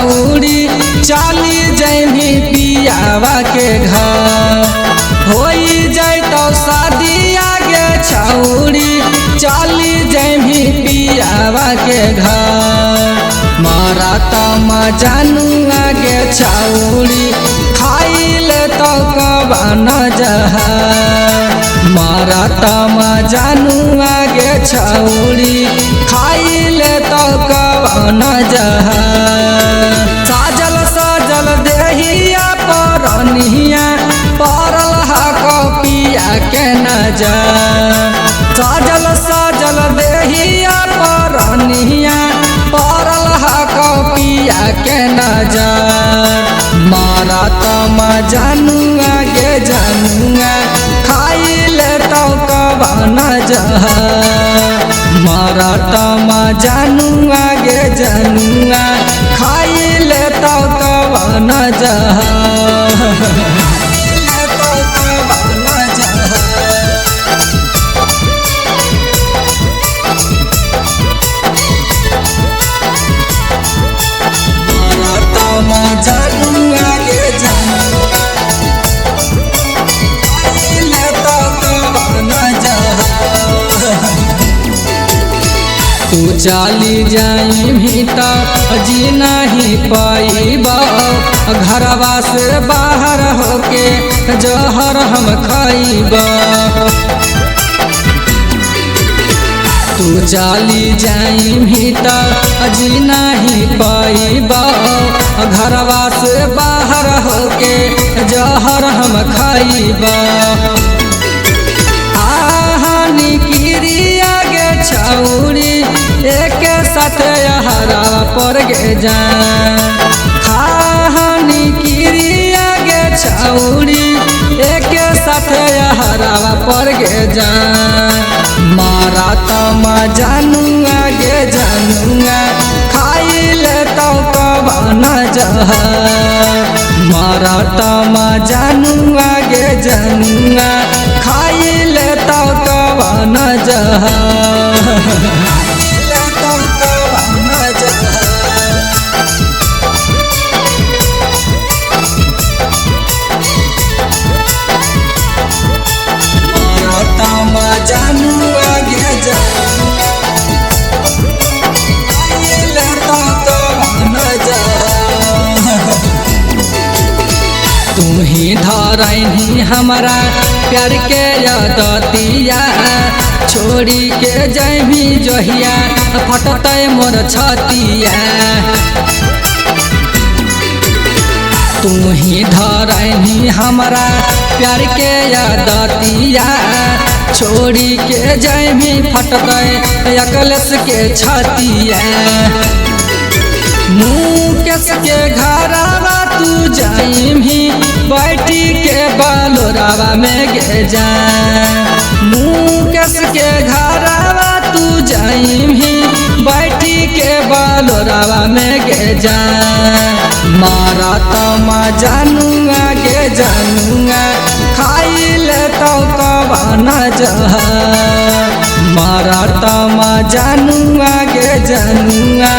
छौड़ी चली जैमी पियावा के घर होई जाय तो शादी आगे छौड़ी चली जैमी पियावा के घर मारा तम जानू आगे छौड़ी खाइले तो कबन जहा मारा तम जानू आगे छौड़ी खाइले तो कबन जहा साजल साजल देहिया परनिया परल हक पिया के नजर साजल साजल देहिया परनिया परल हक पिया के नजर मारा तम जानू आगे जानुआ खाइले तो कबन जहा मारा तम जानू आगे जानुआ खाइले तो कबन जहा तू चली जाई भी तो जी नहीं पाइब घरवा से बाहर होके जहर हम खाइब तू चली जाई भी तो जी नहीं पाइब घरवा से बाहर होके जहर हम खाइब आहानी क्रिया गे छौड़ी एक साथ हरा पर गे जा हानि क्रिया गे छौड़ी एक साथ हरा पर गे जा मारा तम जानू आगे जानुआ खाइले तो कबन जहा मारा तम जानू आगे जानुआ खाइले तो कबन जहा तू ही धरही हमारा प्यार के यादतिया छोड़ी के जैमी जहिया फटत मोर छतिया तू ही धरही हमारा प्यार के यादतिया छोड़ी के जैमी फटत अकलेश के छतिया मुकेश के घरवा तू जाइमी बैठी के बालोरावा में गे जा मुकेश के घरवा तू जाइमी बैठी के बालोरावा में गे जा मारा तम जानू आगे जानुआ खाइले तो कबन जहा मारा तम जानू आगे जानुआ